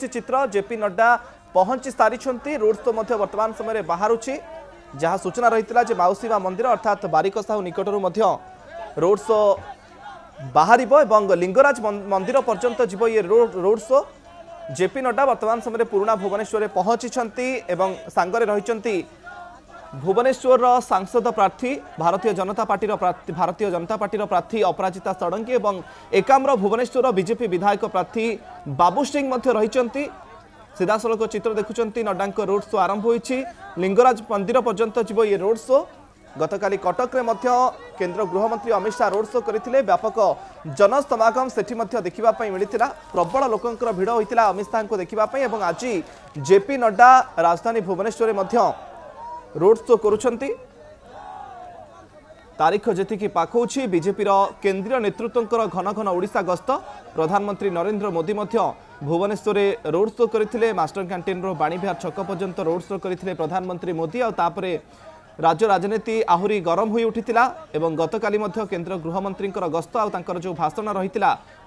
चित्र जेपी नड्डा पहुंची सारी रोड शो वर्तमान समय बाहर जहाँ सूचना रही है मौसीमा मंदिर अर्थात बारिक साहू निकटर रोड शो बाहर लिंगराज मंदिर पर्यंत जीव ये रोड शो जेपी नड्डा वर्तमान समय पुराना भुवनेश्वर पहुंची सांगरे रही भुवनेश्वर सांसद प्रार्थी भारतीय जनता पार्टी प्रार्थी अपराजिता षडंगी और एकाम्र भुवनेश्वर बीजेपी विधायक प्रार्थी बाबू सिंह रही सीधासलख चित्र देखुंत नड्डा रोड शो आरंभ होईछि लिंगराज मंदिर पर्यंत जीव ये रोड शो गतकाली कटक रे मध्य केंद्र गृहमंत्री अमित शाह रोड शो करथिले व्यापक जनसमागम सेठी मध्य देखिबा पई मिलिथिला प्रबल लोकंकर भिड़ होइतिला अमित शाह को देखिबा पई एवं आज जेपी नड्डा राजधानी भुवनेश्वर मध्य रोड शो करुछंती तारीख जेतिकी पाखौछि बीजेपी केंद्रीय नेतृत्वंकर घन घन ओडिशा गस्त प्रधानमंत्री नरेंद्र मोदी मध्य भुवनेश्वर रोड शो करथिले मास्टर कैंटीन रो बाणीविहार छक पर्यंत रोड शो करथिले प्रधानमंत्री मोदी और तापरे राज्य राजनीति आहरी गरम होई उठितिला एवं गतकाली मध्य केंद्र गृहमंत्री गस्त और जो भाषण रही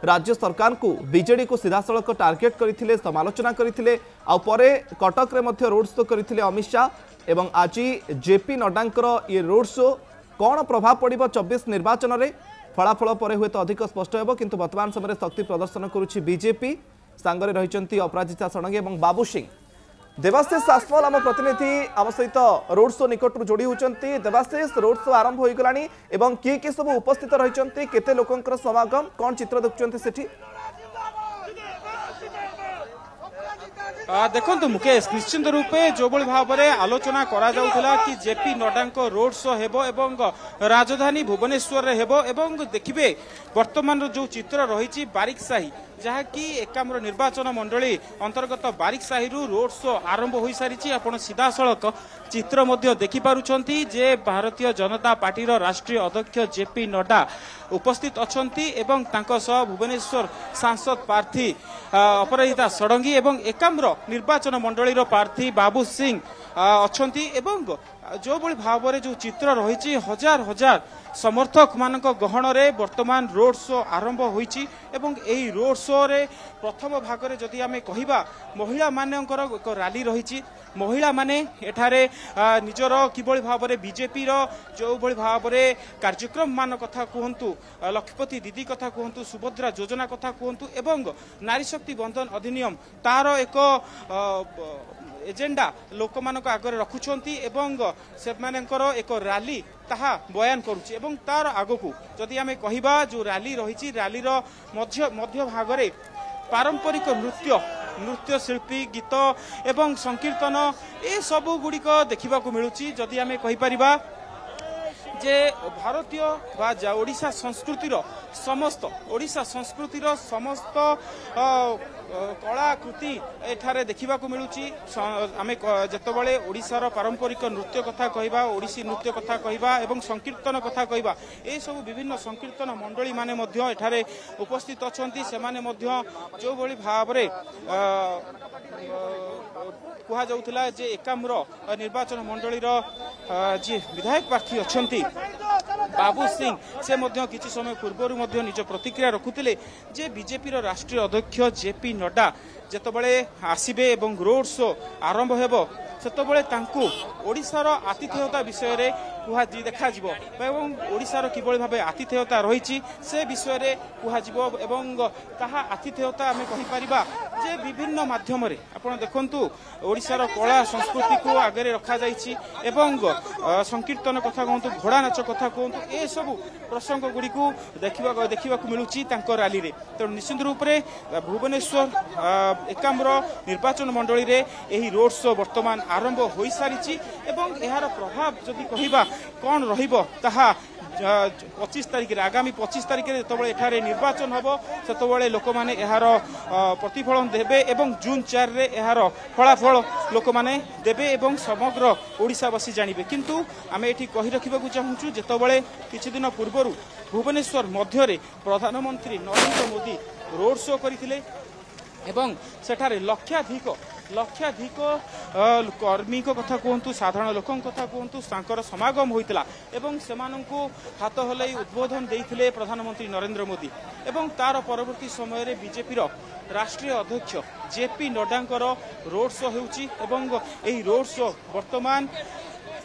राज्य सरकार को बीजेडी को सीधासलख टार्गेट करथिले समालोचना करथिले आ परे कटक रे मध्य रोड शो करथिले अमित शाह एवं आज जेपी नड्डा ये रोड शो कौन प्रभाव पड़ो 24 निर्वाचन में फलाफल पर हुए तो अधिक स्पष्ट हो किंतु वर्तमान समय शक्ति प्रदर्शन करुच्ची बीजेपी सांगरे रही अपराजिता षडंगी और बाबू सिंह देवाशीष सासवाल आम प्रतिनिधि आम सहित रोड शो निकट जोड़ी होती देवाशीष रोड शो आरंभ हो गलानी किए सब उपस्थित रही केते लोकंकर समागम कौन चित्र देखुं सेठी देखो मुकेश निश्चिंत रूपे जो भाव में आलोचना करा जाउथला कि जेपी नड्डा रोड शो हेबो एवं राजधानी भुवनेश्वर रे हेबो एवं देखिबे वर्तमान जो चित्र रही बारिकसाही जहाँकि एकाम्र निर्वाचन मंडली अंतर्गत बारिकसाही रोड शो आरंभ हो सारी आपण सीधासलख चित्र मध्य देखि पारुछंती जे भारतीय जनता पार्टी राष्ट्रीय अध्यक्ष जेपी नड्डा उपस्थित अछंती एवं तांको सह भुवनेश्वर सांसद प्रार्थी अपराजिता षडंगी एवं एकाम्र निर्वाचन मंडली प्रार्थी बाबू सिंह अछंती एवं जो भाव में जो चित्र रही हजार हजार समर्थक मान गहन रे वर्तमान रोड शो आरंभ होईची एवं एही रोड शो रे प्रथम भाग रे जदि आमे कहिबा महिला मानकर एक रैली रही महिला माने एठारे निजर किबळी भाव में बीजेपी रो जो भाव में कार्यक्रम मान कथा कहतु लक्षपति दीदी कथा कहतु सुभद्रा योजना कथा कहतु एवं नारी शक्ति बंधन अधिनियम तार एक एजेंडा लोक मानक आगे रखुछंती एवं से मानकर एक रैली ताहा बयान करुछि एवं तार आगकू जदि आमे कहिबा जो रैली रही रैली मध्य भाग रे पारंपरिक नृत्य शिल्पी गीत एवं संकीर्तन ए सब गुड़िक देखा मिलूची जदि आमे कहि परिबा जे भारतीय ओडिशा संस्कृतिर समस्त कलाकृति एठारे देखा मिलूची आमे जेतबळे ओडिशार पारंपरिक नृत्य कथा कहबा ओडिसी नृत्य कथा कहबा एवं संकीर्तन कथा कहबा ए सब विभिन्न संकीर्तन मंडली माने मध्य एठारे उपस्थित अछंती से माने मध्य जो भली भाव रे कहा जाउथला जे एकाम्र निर्वाचन मंडलीर जे विधायक प्रार्थी अछंती बाबू सिंह से मध्य किछि समय पूर्व निज प्रतिक्रिया रखुतिले जे बीजेपी राष्ट्रीय अध्यक्ष जेपी नड्डा जेतबळे आसीबे एवं रोड शो आरंभ हेबो सेतबळे तांकू ओडिशार आतिथेयता विषय रे कुहा देखा जिवो एवं ओडिशार किबळी भाबे आतिथेयता रहिछि से विषय रे कुहा जिवो एवं ताहा आतिथेयता आमे कहि परिबा जे विभिन्न माध्यम रे आपण देखंतु ओडिशार कला संस्कृति को आगे रखा जाइछि एवं संकीर्तन कथा कहंतु घोड़ा नाच कथा कहंतु ए सब प्रसंग गुडी को देखिबा मिलुछि तांको रैली रे तो निश्चित रूप रे भुवनेश्वर एकाम्र निर्वाचन मंडली रे एही रोड शो वर्तमान आरंभ हो सारी एवं यार प्रभाव जदि कहिबा कौन रहिबो ताहा 25 तारिख आगामी 25 तारिख जो एठारे निर्वाचन हम से लोक मैंने यार प्रतिफलन देवे एवं जून 4 रे यार फलाफल लोक मैंने देवे एवं समग्र ओडिशावासी जानवे किंतु आम ये कही रखा चाहूँ जितेबाला किछि दिन पूर्व भुवनेश्वर मध्य प्रधानमंत्री नरेंद्र मोदी रोड शो करथिले एवं सेठारे लक्षाधिक लक्षाधिक कर्मी कथा कहतु साधारण लोक कथा कहतु समागम होता एवं सेमानंकु हाथ हलाई उद्बोधन देते प्रधानमंत्री नरेंद्र मोदी एवं तार परवर्ती समय बीजेपी राष्ट्रीय अध्यक्ष जेपी नड्डांकर रोड शो होउची एवं एही रोड शो वर्तमान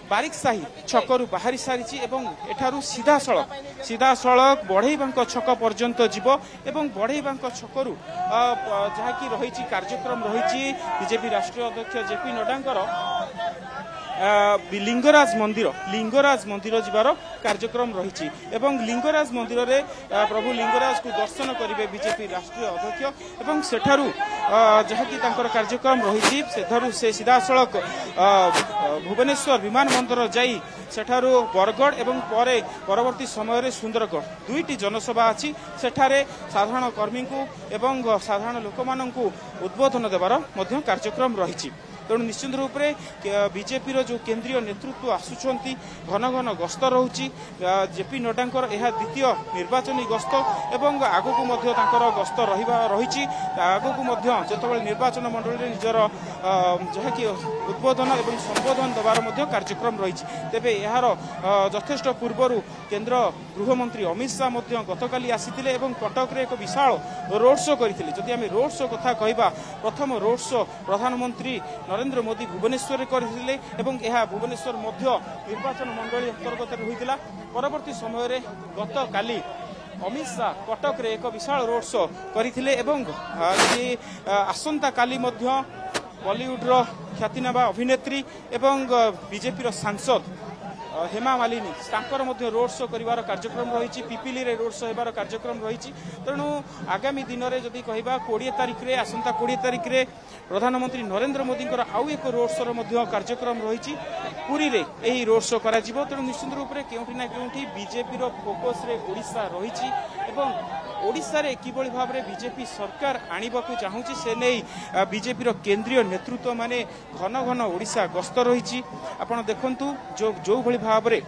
बारिकसाही छकरू बाहरी सारी एवं एठारू सीधा सड़क बढ़ईबांक छक पर्यंत जीव एवं बढ़ईबांक छकरू जहाँकि रही कार्यक्रम रही बीजेपी राष्ट्रीय अध्यक्ष जेपी नड्डांकर लिंगराज मंदिर जीवार कार्यक्रम रही एवं लिंगराज मंदिर रे प्रभु लिंगराज को दर्शन करेंगे बीजेपी राष्ट्रीय अध्यक्ष एवं सेठारू जहाँकि कार्यक्रम रही से सीधा सड़क भुवनेश्वर विमान बंदर जाई सेठारू बरगढ़ एवं परवर्ती समय सुंदरगढ़ दुईटी जनसभा अच्छी सेठारे साधारण कर्मी को एवं साधारण लोक मानू उद्बोधन देवार कार्यक्रम रही तेणु निश्चित रूप से बीजेपी जो केंद्रीय नेतृत्व आसुंच घन घन गस्त रोची जेपी नड्डांकर यह द्वितीय निर्वाचनी गस्त एवं आगक गस्त रही आगक जो निर्वाचन मंडली निजर जहाँकि उद्बोधन एवं संबोधन देवार कार्यक्रम रही तेबे यार यथेष्ट पूर्व केंद्र गृहमंत्री अमित शाह गतकाली आसीथिले एवं कटक रे एक विशाल रोड शो करथिले जदि आमे रोड शो कथा कहबा प्रथम रोड शो प्रधानमंत्री नरेंद्र मोदी भुवनेश्वर करथिले एवं यह भुवनेश्वर निर्वाचन मंडली अंतर्गत होइतिला परवर्ती समय गतकाली अमित शाह कटक रे एक विशाल रोड शो करथिले एवं आसंता काली बॉलीवुड रो ख्यातिनामा अभिनेत्री एवं बीजेपी सांसद हेमा मालिनी रोड शो कर कार्यक्रम रही पिपिली रे रोड शो होबार कार्यक्रम रही तेणु आगामी दिन में जदि कहबा 20 तारिख रे आसंता 20 तारिख रे प्रधानमंत्री नरेंद्र मोदी आउ एक रोड शो कार्यक्रम रही पुरी रे यही रोड शो करा जिवो तेणु निश्चित रूप से केउठी ना केउठी बीजेपी रो फोकस रे ओडिशा रही एवं ओडिशा रे किबळी भाव रे बीजेपी सरकार आनिबाकू चाहूची से नहीं बीजेपी रो केंद्रीय नेतृत्व माने घन घन ओडिशा गस्त रही आपण देखंतु जो भली भाव रे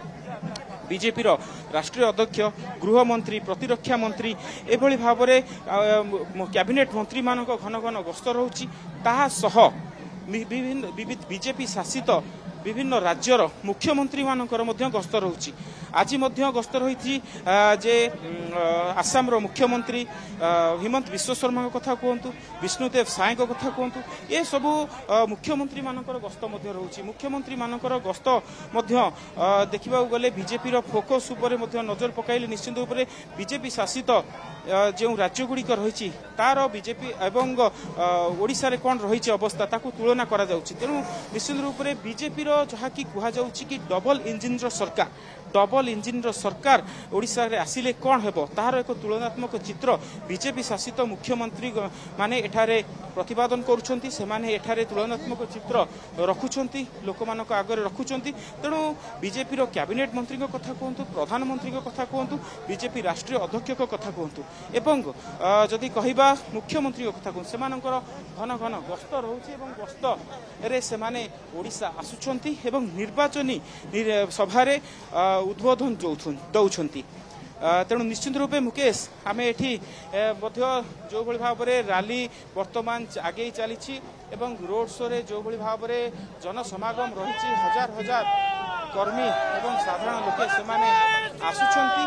बीजेपी राष्ट्रीय अध्यक्ष गृहमंत्री प्रतिरक्षा मंत्री एभली भाव रे कैबिनेट मंत्री मानक घन घन गस्त रोची ताहा सह विभिन्न बीजेपी शासित विभिन्न राज्यर मुख्यमंत्री मानकर गस्त रोची आज गस्त रही जे आसाम रो मुख्यमंत्री हिमंत विश्व शर्मा कथा कहतु विष्णुदेव साय कथा कहतु ये सबू मुख्यमंत्री मानकर गस्त रोची मुख्यमंत्री मानकर गस्त देखा गले बीजेपी रो फोकस उपर नजर पकाइले निश्चित रूप से बीजेपी शासित जो राज्यगुड़िक रही तार बीजेपी एवं ओडिशा रे कौन रही अवस्था ताकू तुलना करा जाउची तेणु निश्चित रूप से बीजेपी जहाँ कि कहुच्छी कि डबल इंजिन सरकार ओडिशा रे आसिले कौन हेबो तार एक तुलनात्मक चित्र बीजेपी शासित मुख्यमंत्री माने एठारे प्रतिपादन करुछंती से माने एठारे तुलनात्मक चित्र रखुछंती लोक मानक आगे रखुछंती तेणु बीजेपी रो कैबिनेट मंत्री कथा कहतु प्रधानमंत्री कथा कहतु बीजेपी राष्ट्रीय अध्यक्ष कथा कहतु एवं जदि कहबा मुख्यमंत्री कथा कहतु सेमानकर घन घन गस्त रहुछि एवं गस्त रे सेमाने ओडिशा आसुछंती एवं निर्वाचनी सभारे उद्बोधन दौछंती तेणु निश्चित रूपे मुकेश आम एठी जो भली भाव में रैली वर्तमान आगे चली एवं रोड शो रे जो भली भाव में जनसमागम रही हजार हजार कर्मी एवं साधारण लोके सेमाने आसुछंती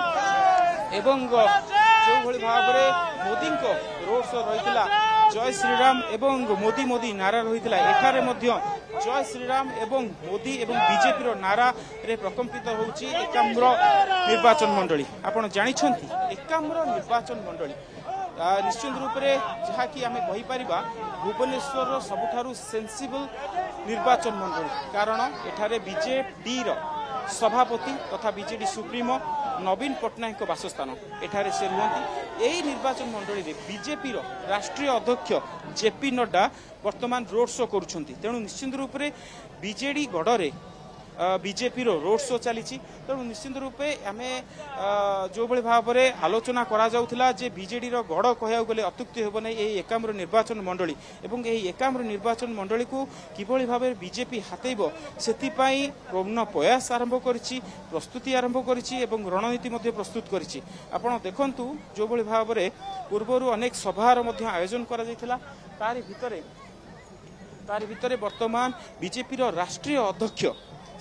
एवं जो भली भाव में मोदी को रोड शो रही जय श्रीराम एवं मोदी मोदी नारा रही एठारे जय श्रीराम एवं मोदी एवं बीजेपी रो नारा रे प्रकम्पित होउची एकाम्र निर्वाचन मंडली आपण जानिछंती एकाम्र निर्वाचन मंडली निश्चित रूप से जहाँ कि आम कहीपर भुवनेश्वर सबुठारु सेंसिबल निर्वाचन मंडली कारण एठारे बीजेडी सभापति तथा बीजेडी सुप्रीमो नवीन पट्टनायक बासस्थान एठारे से रुहंती यही निर्वाचन मंडली रे बीजेपी राष्ट्रीय अध्यक्ष जेपी नड्डा वर्तमान रोड शो करुछंती तेणु निश्चित रूप से बीजेडी गढ़ रे बीजेपी रोड शो चली तेणु निश्चित रूपे आम जो भाव में आलोचना करा जे बीजेडी गढ़ कह गले अत्युक्ति हेब ना एकाम्र निर्वाचन मंडली एवं यही एकाम्र निर्वाचन मंडली को किभली भाव बीजेपी हातेब से पूर्ण प्रयास आरंभ करिछि प्रस्तुति आरंभ करिछि एवं रणनीति मध्य प्रस्तुत करिछि। आपण देखंतु जो भाव में पूर्वर अनेक सभार मध्य आयोजन करा जायथिला तारि भितरे वर्तमान बीजेपी राष्ट्रीय अध्यक्ष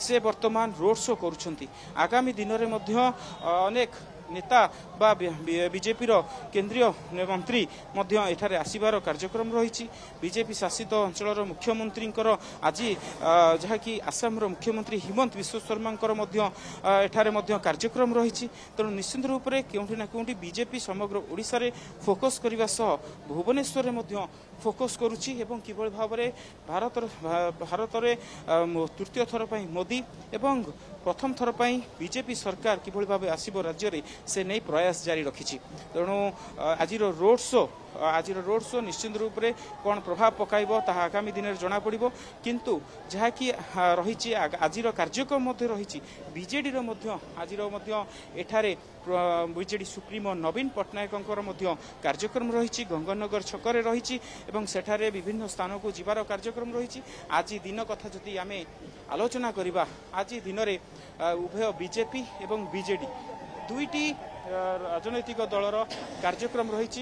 से वर्तमान रोड शो करुछंती। आगामी दिन में अनेक नेता बा बीजेपी केंद्रीय मंत्री एठारे आसीबार कार्यक्रम रही। बीजेपी शासित अंचल मुख्यमंत्री आज जहाँकि आसाम मुख्यमंत्री हिमंत विश्व शर्मा एठारे कार्यक्रम रही। तेणु निश्चित रूप से केउठी ना केउठी बीजेपी समग्र ओडिशा रे फोकस करने सह भुवनेश्वर में फोकस करुच्ची एवं किभली भाव में भारत रे तृतीय थर पर मोदी एवं प्रथम थर पर बीजेपी सरकार किभली भाव आसीबो राज्य रे से नहीं प्रयास जारी रखी। तेणु आज रोड शो निश्चित रूप से कौन प्रभाव पकाइबो ताहा आगामी दिन में जना पड़िबो किंतु जहाँकि रही आज कार्यक्रम रही बीजेडी आज एठारे बीजेडी सुप्रीमो नवीन पट्टनायक कार्यक्रम रही गंगानगर छकरे रही सेठारे विभिन्न स्थान को जीवार कार्यक्रम रही। आज दिन कथा जदि आम आलोचना करिबा आज दिन में उभय बीजेपी एवं बीजेडी दुईटी राजनैतिक दलर कार्यक्रम रही।